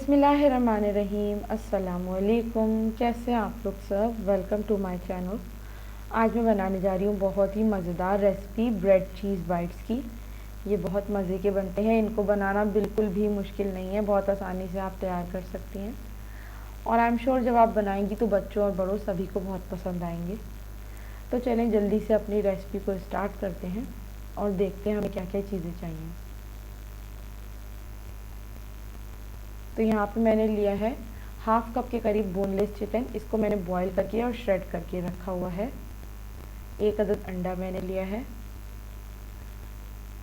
बिस्मिल्लाहिर्रहमानिर्रहीम। अस्सलामुअलैकुम। कैसे हैं आप लोग सब? Welcome to my channel. आज मैं बनाने जा रही हूँ बहुत ही मज़ेदार रेसिपी ब्रेड चीज़ बाइट्स की। ये बहुत मज़े के बनते हैं। इनको बनाना बिल्कुल भी मुश्किल नहीं है, बहुत आसानी से आप तैयार कर सकती हैं। और आई एम श्योर जब आप बनाएंगी तो बच्चों और बड़ों सभी को बहुत पसंद आएंगे। तो चलें जल्दी से अपनी रेसिपी को स्टार्ट करते हैं और देखते हैं हमें क्या क्या चीज़ें चाहिए। तो यहाँ पे मैंने लिया है हाफ कप के करीब बोनलेस चिकन। इसको मैंने बॉईल करके और श्रेड करके रखा हुआ है। एक अदद अंडा मैंने लिया है।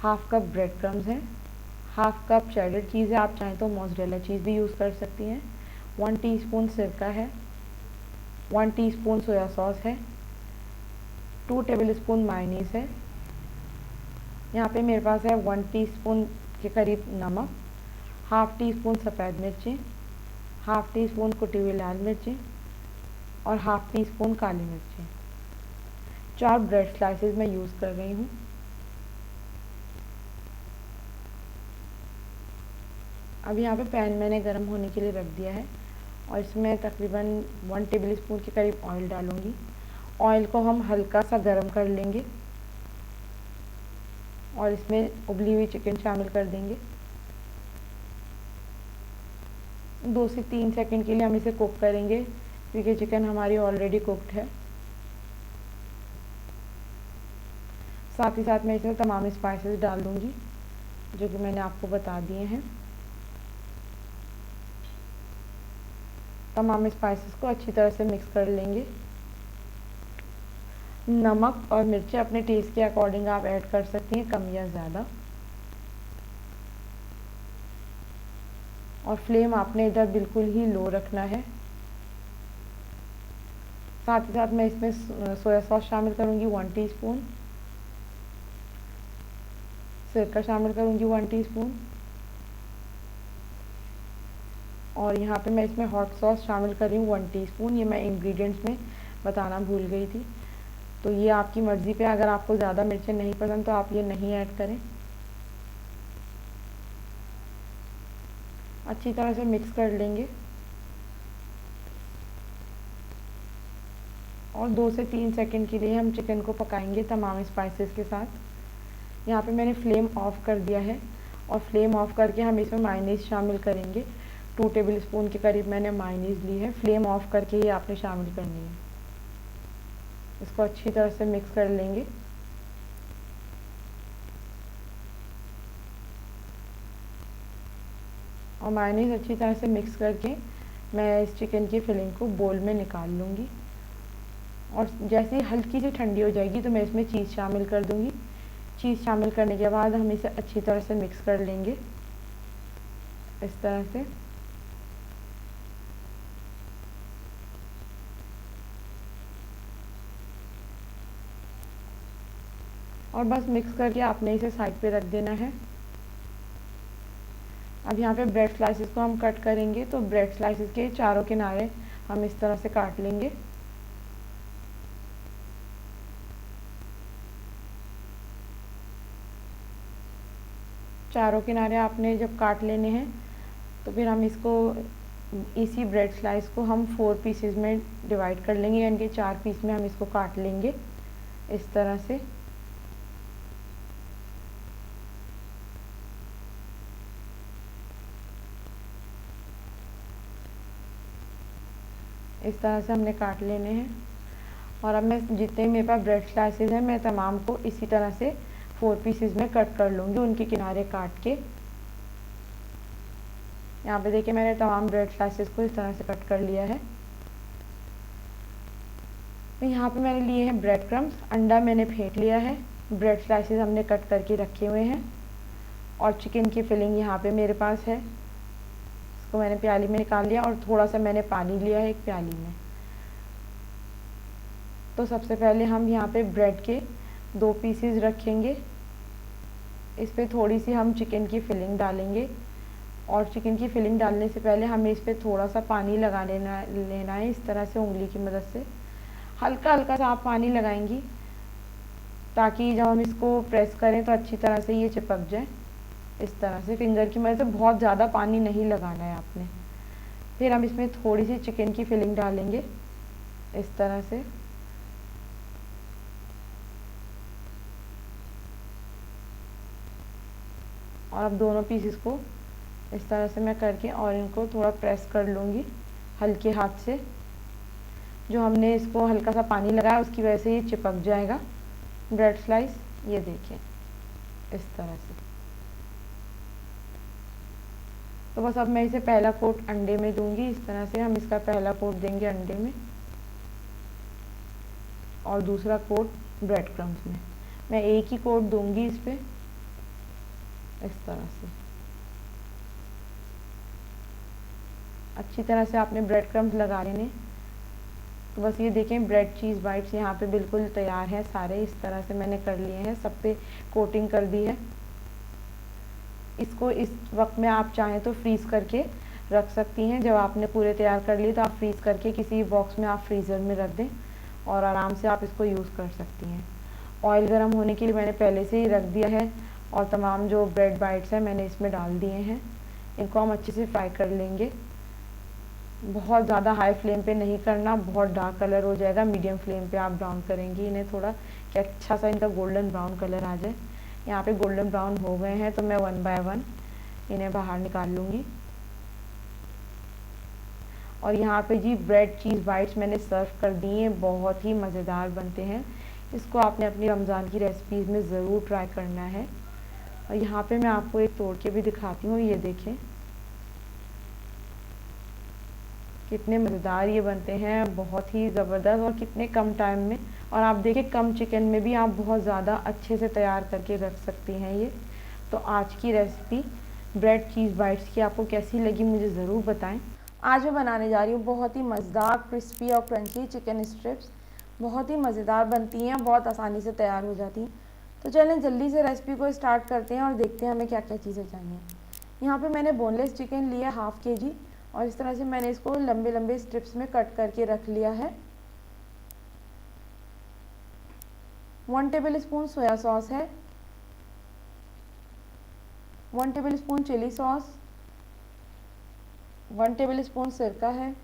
हाफ कप ब्रेड क्रम्स है। हाफ कप चेडर चीज़ है, आप चाहें तो मोज़रेला चीज़ भी यूज़ कर सकती हैं। 1 टीस्पून सिरका है। 1 टीस्पून सोया सॉस है। 2 टेबलस्पून मायोनीज़ है। यहाँ पे मेरे पास है 1 टीस्पून के करीब नमक, हाफ़ टी स्पून सफ़ेद मिर्ची, हाफ़ टी स्पून कुटी हुई लाल मिर्ची और हाफ़ टी स्पून काली मिर्ची। 4 ब्रेड स्लाइसेस मैं यूज़ कर रही हूँ। अब यहाँ पे पैन मैंने गरम होने के लिए रख दिया है और इसमें तकरीबन 1 टेबल स्पून के करीब ऑयल डालूँगी। ऑयल को हम हल्का सा गरम कर लेंगे और इसमें उबली हुई चिकन शामिल कर देंगे। 2 से 3 सेकंड के लिए हम इसे कुक करेंगे क्योंकि चिकन हमारी ऑलरेडी कुक्ड है। साथ ही साथ मैं इसमें तमाम स्पाइसेस डाल दूँगी जो कि मैंने आपको बता दिए हैं। तमाम स्पाइसेस को अच्छी तरह से मिक्स कर लेंगे। नमक और मिर्ची अपने टेस्ट के अकॉर्डिंग आप ऐड कर सकती हैं, कम या ज़्यादा। और फ्लेम आपने इधर बिल्कुल ही लो रखना है। साथ ही साथ मैं इसमें सोया सॉस शामिल करूँगी 1 टीस्पून, सिरका शामिल करूँगी 1 टीस्पून और यहाँ पे मैं इसमें हॉट सॉस शामिल कर रही हूँ 1 टीस्पून। ये मैं इंग्रेडिएंट्स में बताना भूल गई थी। तो ये आपकी मर्ज़ी पे, अगर आपको ज़्यादा मिर्चें नहीं पसंद तो आप ये नहीं ऐड करें। अच्छी तरह से मिक्स कर लेंगे और 2 से 3 सेकंड के लिए हम चिकन को पकाएंगे तमाम स्पाइसेस के साथ। यहाँ पे मैंने फ्लेम ऑफ कर दिया है और फ्लेम ऑफ करके हम इसमें मायोनीज़ शामिल करेंगे। 2 टेबल स्पून के करीब मैंने मायोनीज़ ली है। फ्लेम ऑफ करके ही आपने शामिल करनी है। इसको अच्छी तरह से मिक्स कर लेंगे। और मायोनीज़ अच्छी तरह से मिक्स करके मैं इस चिकन की फिलिंग को बोल में निकाल लूँगी और जैसे ही हल्की सी ठंडी हो जाएगी तो मैं इसमें चीज़ शामिल कर दूँगी। चीज़ शामिल करने के बाद हम इसे अच्छी तरह से मिक्स कर लेंगे इस तरह से। और बस मिक्स करके आपने इसे साइड पे रख देना है। अब यहाँ पे ब्रेड स्लाइसेस को हम कट करेंगे। तो ब्रेड स्लाइसेस के चारों किनारे हम इस तरह से काट लेंगे। चारों किनारे आपने जब काट लेने हैं तो फिर हम इसको इसी ब्रेड स्लाइस को हम 4 पीसेस में डिवाइड कर लेंगे, यानी कि 4 पीस में हम इसको काट लेंगे इस तरह से। इस तरह से हमने काट लेने हैं और अब मैं जितने मेरे पास ब्रेड स्लाइसेस हैं मैं तमाम को इसी तरह से 4 पीसेस में कट कर लूँगी, उनके किनारे काट के। यहाँ पे देखिए मैंने तमाम ब्रेड स्लाइसेस को इस तरह से कट कर लिया है। तो यहाँ पे मैंने लिए हैं ब्रेड क्रम्स। अंडा मैंने फेंट लिया है। ब्रेड स्लाइसेस हमने कट करके रखे हुए हैं और चिकन की फिलिंग यहाँ पे मेरे पास है। इसको मैंने प्याली में निकाल लिया और थोड़ा सा मैंने पानी लिया है एक प्याली में। तो सबसे पहले हम यहाँ पे ब्रेड के 2 पीसेस रखेंगे। इस पर थोड़ी सी हम चिकन की फिलिंग डालेंगे और चिकन की फिलिंग डालने से पहले हमें इस पर थोड़ा सा पानी लगा लेना है इस तरह से उंगली की मदद से। हल्का हल्का सा आप पानी लगाएंगी ताकि जब हम इसको प्रेस करें तो अच्छी तरह से ये चिपक जाए। इस तरह से फिंगर की मदद से, बहुत ज़्यादा पानी नहीं लगाना है आपने। फिर हम इसमें थोड़ी सी चिकन की फिलिंग डालेंगे इस तरह से। और अब दोनों पीसेस को इस तरह से मैं करके और इनको थोड़ा प्रेस कर लूँगी हल्के हाथ से। जो हमने इसको हल्का सा पानी लगाया उसकी वजह से ये चिपक जाएगा ब्रेड स्लाइस। ये देखिए इस तरह से। तो बस अब मैं इसे पहला कोट अंडे में दूंगी। इस तरह से हम इसका पहला कोट देंगे अंडे में और दूसरा कोट ब्रेड क्रम्स में। मैं एक ही कोट दूंगी इस पर इस तरह से। अच्छी तरह से आपने ब्रेड क्रम्स लगा लेने। तो बस ये देखें ब्रेड चीज़ बाइट्स यहाँ पे बिल्कुल तैयार हैं सारे। इस तरह से मैंने कर लिए हैं, सब पे कोटिंग कर दी है। इसको इस वक्त में आप चाहें तो फ्रीज़ करके रख सकती हैं। जब आपने पूरे तैयार कर लिए तो आप फ्रीज़ करके किसी बॉक्स में आप फ्रीज़र में रख दें और आराम से आप इसको यूज़ कर सकती हैं। ऑयल गर्म होने के लिए मैंने पहले से ही रख दिया है और तमाम जो ब्रेड बाइट्स हैं मैंने इसमें डाल दिए हैं। इनको हम अच्छे से फ्राई कर लेंगे। बहुत ज़्यादा हाई फ्लेम पे नहीं करना, बहुत डार्क कलर हो जाएगा। मीडियम फ्लेम पे आप ब्राउन करेंगी इन्हें थोड़ा कि अच्छा सा इनका गोल्डन ब्राउन कलर आ जाए। यहाँ पे गोल्डन ब्राउन हो गए हैं तो मैं 1 बाय 1 इन्हें बाहर निकाल लूँगी। और यहाँ पे जी ब्रेड चीज़ बाइट्स मैंने सर्व कर दी हैं। बहुत ही मज़ेदार बनते हैं। इसको आपने अपनी रमज़ान की रेसिपीज़ में ज़रूर ट्राई करना है। और यहाँ पे मैं आपको एक तोड़ के भी दिखाती हूँ। ये देखें कितने मज़ेदार ये बनते हैं, बहुत ही ज़बरदस्त और कितने कम टाइम में। और आप देखें कम चिकन में भी आप बहुत ज़्यादा अच्छे से तैयार करके रख सकती हैं ये। तो आज की रेसिपी ब्रेड चीज़ बाइट्स की आपको कैसी लगी मुझे ज़रूर बताएं। आज मैं बनाने जा रही हूँ बहुत ही मज़ेदार क्रिस्पी और क्रंची चिकन स्ट्रिप्स। बहुत ही मज़ेदार बनती हैं, बहुत आसानी से तैयार हो जाती हैं। तो चलें जल्दी से रेसिपी को स्टार्ट करते हैं और देखते हैं हमें क्या क्या चीज़ें चाहिए। यहाँ पे मैंने बोनलेस चिकन लिया हाफ़ kg और इस तरह से मैंने इसको लंबे लंबे स्ट्रिप्स में कट करके रख लिया है। 1 टेबलस्पून सोया सॉस है, 1 टेबलस्पून चिली सॉस, 1 टेबलस्पून सिरका है,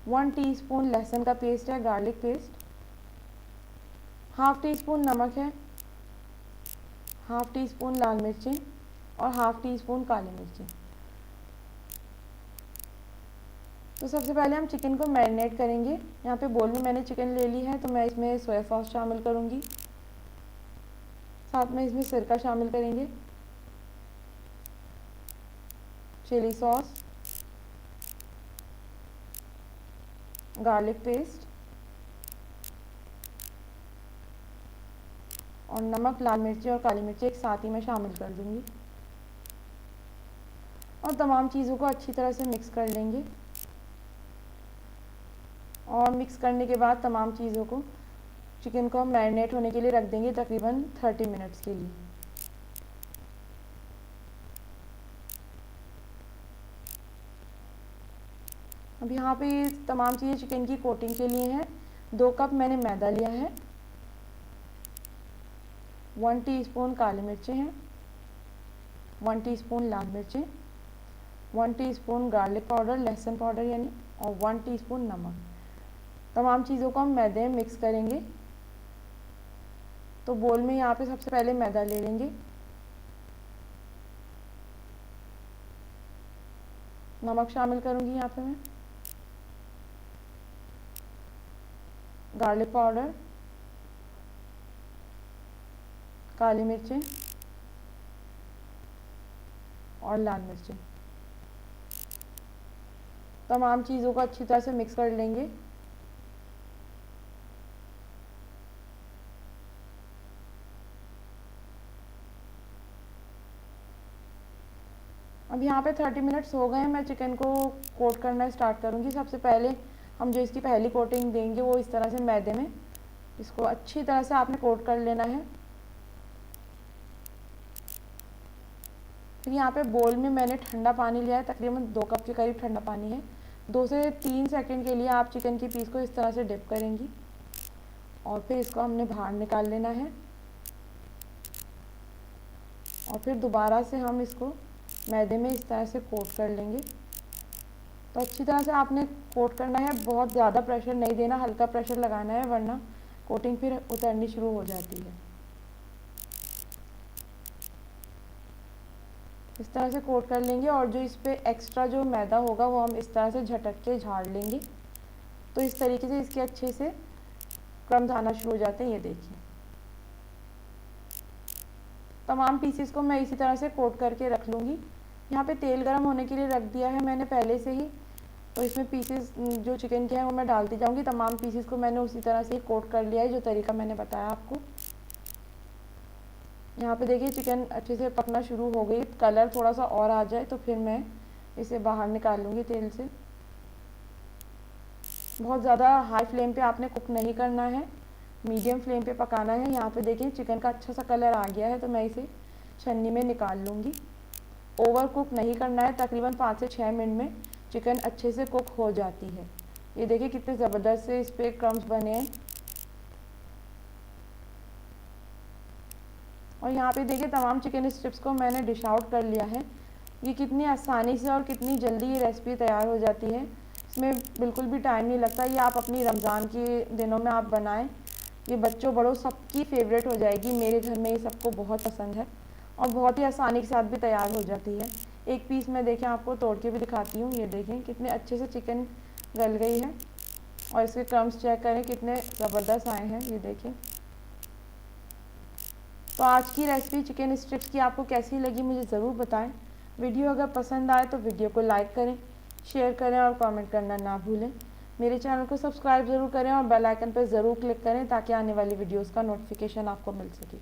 1 टीस्पून लहसुन का पेस्ट है, garlic paste, half tea spoon नमक है, हाफ़ टी स्पून लाल मिर्ची और हाफ़ टी स्पून काली मिर्ची। तो सबसे पहले हम चिकन को मैरिनेट करेंगे। यहाँ पे बोल में मैंने चिकन ले ली है तो मैं इसमें सोया सॉस शामिल करूँगी, साथ में इसमें सिरका शामिल करेंगे, चिली सॉस, गार्लिक पेस्ट और नमक, लाल मिर्ची और काली मिर्ची एक साथ ही मैं शामिल कर दूँगी। और तमाम चीज़ों को अच्छी तरह से मिक्स कर लेंगे। और मिक्स करने के बाद तमाम चीज़ों को चिकन को हम मैरिनेट होने के लिए रख देंगे तकरीबन 30 मिनट्स के लिए। अब यहाँ पे ये तमाम चीज़ें चिकन की कोटिंग के लिए हैं। 2 कप मैंने मैदा लिया है, 1 टीस्पून काली मिर्चें हैं, 1 टीस्पून लाल मिर्चें, 1 टीस्पून गार्लिक पाउडर लहसुन पाउडर यानी, और 1 टीस्पून नमक। तमाम चीज़ों को हम मैदे में मिक्स करेंगे। तो बोल में यहाँ पे सबसे पहले मैदा ले लेंगे, नमक शामिल करूँगी यहाँ पे मैं, गार्लिक पाउडर, काली मिर्चें और लाल मिर्चें। तमाम चीज़ों को अच्छी तरह से मिक्स कर लेंगे। अब यहाँ पे 30 मिनट्स हो गए हैं। मैं चिकन को कोट करना स्टार्ट करूँगी। सबसे पहले हम जो इसकी पहली कोटिंग देंगे वो इस तरह से मैदे में इसको अच्छी तरह से आपने कोट कर लेना है। फिर यहाँ पे बोल में मैंने ठंडा पानी लिया है, तकरीबन 2 कप के करीब ठंडा पानी है। 2 से 3 सेकंड के लिए आप चिकन की पीस को इस तरह से डिप करेंगी और फिर इसको हमने बाहर निकाल लेना है। और फिर दोबारा से हम इसको मैदे में इस तरह से कोट कर लेंगे। तो अच्छी तरह से आपने कोट करना है, बहुत ज़्यादा प्रेशर नहीं देना, हल्का प्रेशर लगाना है वरना कोटिंग फिर उतरनी शुरू हो जाती है। इस तरह से कोट कर लेंगे और जो इस पर एक्स्ट्रा जो मैदा होगा वो हम इस तरह से झटक के झाड़ लेंगे। तो इस तरीके से इसके अच्छे से क्रम्स आना शुरू हो जाते हैं। ये देखिए तमाम पीसेस को मैं इसी तरह से कोट करके रख लूँगी। यहाँ पे तेल गरम होने के लिए रख दिया है मैंने पहले से ही, तो इसमें पीसेस जो चिकन के हैं वो मैं डालती जाऊँगी। तमाम पीसेस को मैंने उसी तरह से कोट कर लिया है जो तरीका मैंने बताया आपको। यहाँ पे देखिए चिकन अच्छे से पकना शुरू हो गई, कलर थोड़ा सा और आ जाए तो फिर मैं इसे बाहर निकाल लूँगी तेल से। बहुत ज़्यादा हाई फ्लेम पे आपने कुक नहीं करना है, मीडियम फ्लेम पे पकाना है। यहाँ पे देखिए चिकन का अच्छा सा कलर आ गया है तो मैं इसे छन्नी में निकाल लूँगी। ओवर कुक नहीं करना है, तकरीबन 5 से 6 मिनट में चिकन अच्छे से कुक हो जाती है। ये देखिए कितने ज़बरदस्त से इस पर क्रम्स बने हैं। और यहाँ पे देखिए तमाम चिकन स्ट्रिप्स को मैंने डिश आउट कर लिया है। ये कितनी आसानी से और कितनी जल्दी ये रेसिपी तैयार हो जाती है, इसमें बिल्कुल भी टाइम नहीं लगता। ये आप अपनी रमज़ान के दिनों में आप बनाएं, ये बच्चों बड़ों सबकी फेवरेट हो जाएगी। मेरे घर में ये सबको बहुत पसंद है और बहुत ही आसानी के साथ भी तैयार हो जाती है। एक पीस मैं देखें आपको तोड़ के भी दिखाती हूँ। ये देखें कितने अच्छे से चिकन गल गई है और इसके क्रम्स चेक करें कितने ज़बरदस्त आए हैं। ये देखें। तो आज की रेसिपी चिकन स्ट्रिप्स की आपको कैसी लगी मुझे ज़रूर बताएं। वीडियो अगर पसंद आए तो वीडियो को लाइक करें, शेयर करें और कमेंट करना ना भूलें। मेरे चैनल को सब्सक्राइब ज़रूर करें और बेल आइकन पर ज़रूर क्लिक करें ताकि आने वाली वीडियोस का नोटिफिकेशन आपको मिल सके।